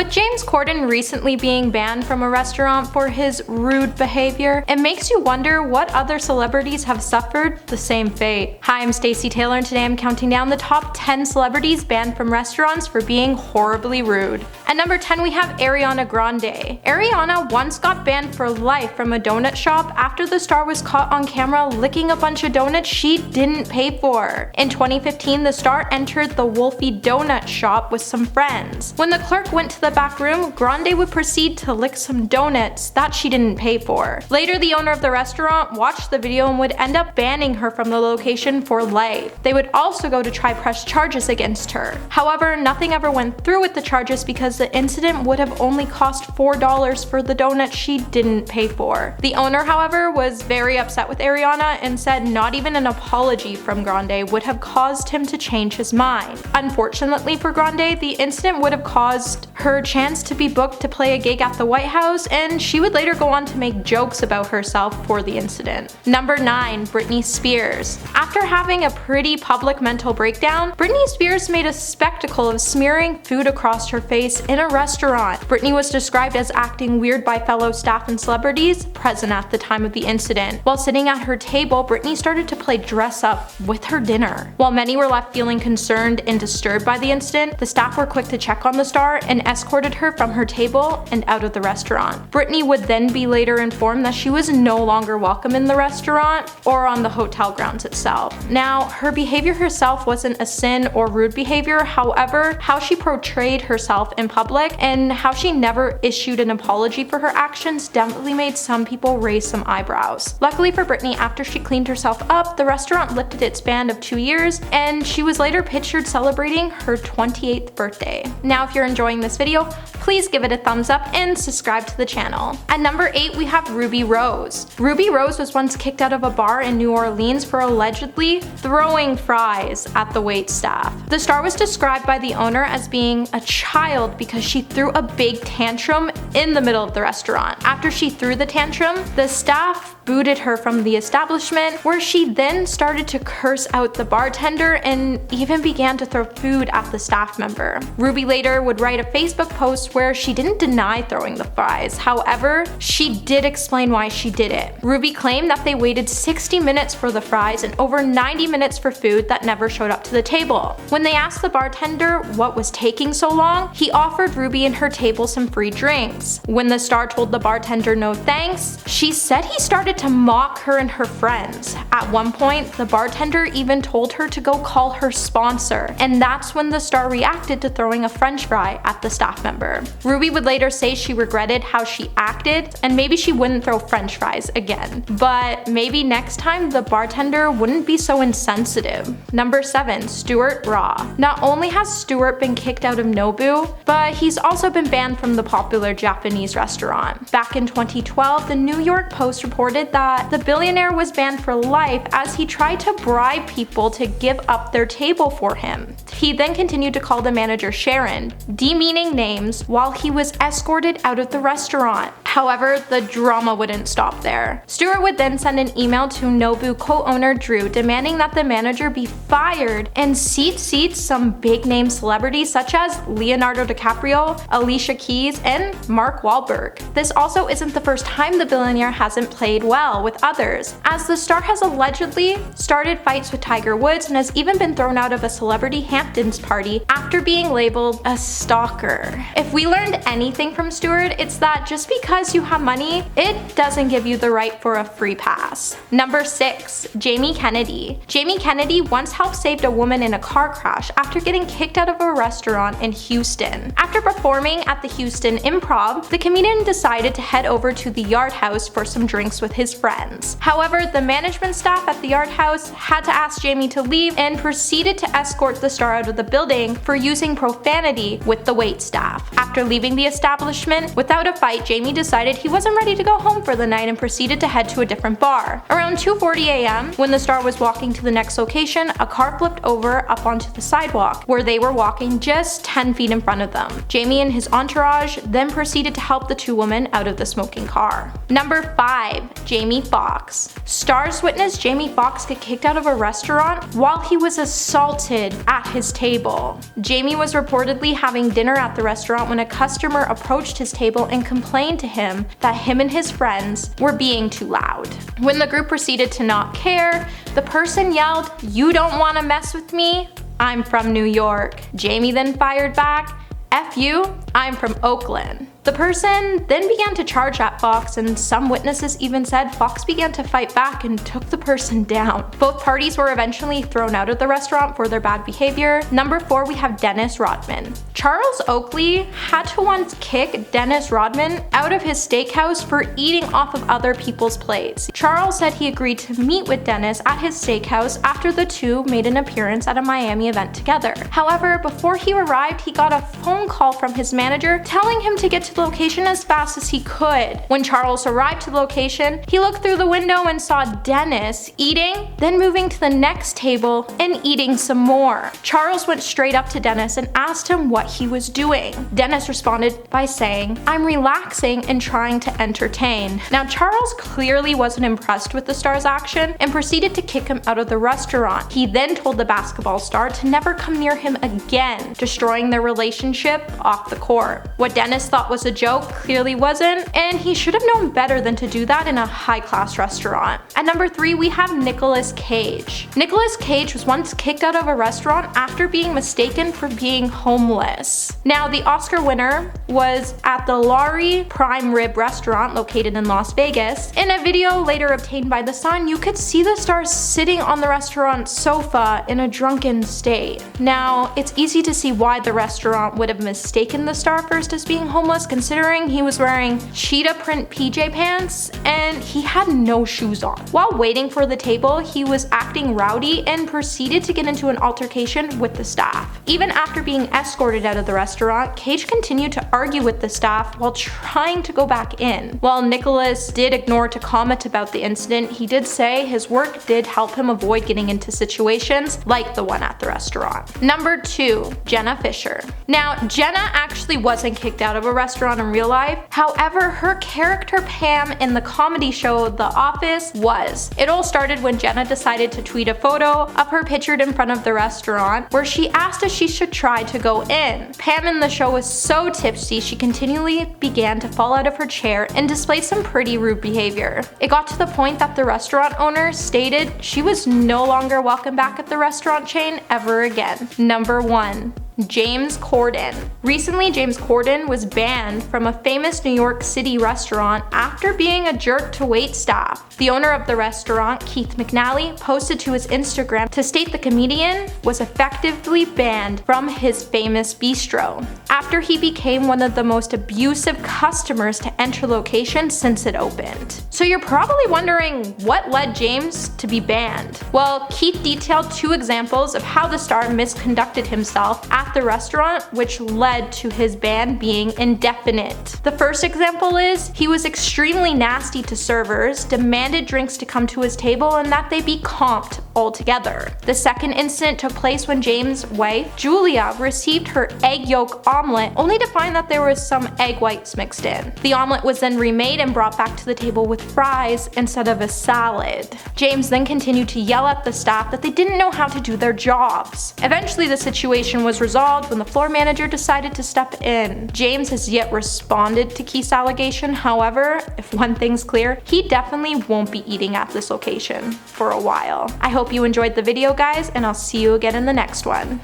With James Corden recently being banned from a restaurant for his rude behavior, it makes you wonder what other celebrities have suffered the same fate. Hi, I'm Stacey Taylor, and today I'm counting down the top 10 celebrities banned from restaurants for being horribly rude. At number 10, we have Ariana Grande. Ariana once got banned for life from a donut shop after the star was caught on camera licking a bunch of donuts she didn't pay for. In 2015, the star entered the Wolfie Donut shop with some friends. When the clerk went to the back room, Grande would proceed to lick some donuts that she didn't pay for. Later, the owner of the restaurant watched the video and would end up banning her from the location for life. They would also go to try press charges against her. However, nothing ever went through with the charges because the incident would have only cost $4 for the donut she didn't pay for. The owner, however, was very upset with Ariana and said not even an apology from Grande would have caused him to change his mind. Unfortunately for Grande, the incident would have caused her chance to be booked to play a gig at the White House, and she would later go on to make jokes about herself for the incident. Number 9. Britney Spears. After having a pretty public mental breakdown, Britney Spears made a spectacle of smearing food across her face in a restaurant. Britney was described as acting weird by fellow staff and celebrities present at the time of the incident. While sitting at her table, Britney started to play dress up with her dinner. While many were left feeling concerned and disturbed by the incident, the staff were quick to check on the star and escorted her from her table and out of the restaurant. Britney would then be later informed that she was no longer welcome in the restaurant or on the hotel grounds itself. Now, her behavior herself wasn't a sin or rude behavior, however, how she portrayed herself in public and how she never issued an apology for her actions definitely made some people raise some eyebrows. Luckily for Britney, after she cleaned herself up, the restaurant lifted its ban of 2 years, and she was later pictured celebrating her 28th birthday. Now, if you're enjoying this video, please give it a thumbs up and subscribe to the channel. At number 8, we have Ruby Rose. Ruby Rose was once kicked out of a bar in New Orleans for allegedly throwing fries at the waitstaff. The star was described by the owner as being a child because she threw a big tantrum in the middle of the restaurant. After she threw the tantrum, the staff booted her from the establishment, where she then started to curse out the bartender and even began to throw food at the staff member. Ruby later would write a Facebook post where she didn't deny throwing the fries. However, she did explain why she did it. Ruby claimed that they waited 60 minutes for the fries and over 90 minutes for food that never showed up to the table. When they asked the bartender what was taking so long, he offered Ruby and her table some free drinks. When the star told the bartender no thanks, she said he started to mock her and her friends. At one point, the bartender even told her to go call her sponsor, and that's when the star reacted to throwing a french fry at the staff member. Ruby would later say she regretted how she acted and maybe she wouldn't throw french fries again. But maybe next time the bartender wouldn't be so insensitive. Number 7. Stewart Rahr. Not only has Stewart been kicked out of Nobu, but he's also been banned from the popular Japanese restaurant. Back in 2012, the New York Post reported that the billionaire was banned for life as he tried to bribe people to give up their table for him. He then continued to call the manager Sharon, demeaning names, while he was escorted out of the restaurant. However, the drama wouldn't stop there. Stewart would then send an email to Nobu co-owner Drew demanding that the manager be fired and seat some big-name celebrities such as Leonardo DiCaprio, Alicia Keys, and Mark Wahlberg. This also isn't the first time the billionaire hasn't played well with others, as the star has allegedly started fights with Tiger Woods and has even been thrown out of a celebrity Hamptons party after being labeled a stalker. If we learned anything from Stewart, it's that just because you have money, it doesn't give you the right for a free pass. Number 6. Jamie Kennedy. Jamie Kennedy once helped save a woman in a car crash after getting kicked out of a restaurant in Houston. After performing at the Houston Improv, the comedian decided to head over to the Yard House for some drinks with his friends. However, the management staff at the Yard House had to ask Jamie to leave and proceeded to escort the star out of the building for using profanity with the waitstaff. After leaving the establishment without a fight, Jamie decided decided he wasn't ready to go home for the night and proceeded to head to a different bar. Around 2:40 a.m., when the star was walking to the next location, a car flipped over up onto the sidewalk, where they were walking just 10 feet in front of them. Jamie and his entourage then proceeded to help the two women out of the smoking car. Number 5. Jamie Foxx. Stars witnessed Jamie Foxx get kicked out of a restaurant while he was assaulted at his table. Jamie was reportedly having dinner at the restaurant when a customer approached his table and complained to him that him and his friends were being too loud. When the group proceeded to not care, the person yelled, "You don't want to mess with me? I'm from New York." Jamie then fired back, "F you, I'm from Oakland." The person then began to charge at Foxx, and some witnesses even said Foxx began to fight back and took the person down. Both parties were eventually thrown out of the restaurant for their bad behavior. Number 4, we have Dennis Rodman. Charles Oakley had to once kick Dennis Rodman out of his steakhouse for eating off of other people's plates. Charles said he agreed to meet with Dennis at his steakhouse after the two made an appearance at a Miami event together. However, before he arrived, he got a phone call from his manager telling him to get to the location as fast as he could. When Charles arrived to the location, he looked through the window and saw Dennis eating, then moving to the next table and eating some more. Charles went straight up to Dennis and asked him what he was doing. Dennis responded by saying, "I'm relaxing and trying to entertain." Now, Charles clearly wasn't impressed with the star's action and proceeded to kick him out of the restaurant. He then told the basketball star to never come near him again, destroying their relationship off the court. What Dennis thought was a joke clearly wasn't, and he should have known better than to do that in a high-class restaurant. At number 3, we have Nicolas Cage. Nicolas Cage was once kicked out of a restaurant after being mistaken for being homeless. Now, the Oscar winner was at the Laurie Prime Rib restaurant located in Las Vegas. In a video later obtained by The Sun, you could see the star sitting on the restaurant sofa in a drunken state. Now, it's easy to see why the restaurant would have mistaken the star first as being homeless, considering he was wearing cheetah print PJ pants and he had no shoes on. While waiting for the table, he was acting rowdy and proceeded to get into an altercation with the staff. Even after being escorted out of the restaurant, Cage continued to argue with the staff while trying to go back in. While Nicolas did ignore to comment about the incident, he did say his work did help him avoid getting into situations like the one at the restaurant. Number 2, Jenna Fischer. Now, Jenna actually wasn't kicked out of a restaurant in real life. However, her character Pam in the comedy show The Office was. It all started when Jenna decided to tweet a photo of her pictured in front of the restaurant where she asked if she should try to go in. Pam in the show was so tipsy she continually began to fall out of her chair and displayed some pretty rude behavior. It got to the point that the restaurant owner stated she was no longer welcome back at the restaurant chain ever again. Number 1, James Corden. Recently, James Corden was banned from a famous New York City restaurant after being a jerk to wait staff. The owner of the restaurant, Keith McNally, posted to his Instagram to state the comedian was effectively banned from his famous bistro after he became one of the most abusive customers to enter location since it opened. So you're probably wondering what led James to be banned. Well, Keith detailed 2 examples of how the star misconducted himself at the restaurant, which led to his ban being indefinite. The first example is he was extremely nasty to servers, demanded drinks to come to his table, and that they be comped altogether. The second incident took place when James' wife, Julia, received her egg yolk omelet only to find that there was some egg whites mixed in. The omelet was then remade and brought back to the table with fries instead of a salad. James then continued to yell at the staff that they didn't know how to do their jobs. Eventually, the situation was resolved when the floor manager decided to step in. James has yet responded to Keith's allegation. However, if one thing's clear, he definitely won't be eating at this location for a while. I hope you enjoyed the video, guys, and I'll see you again in the next one.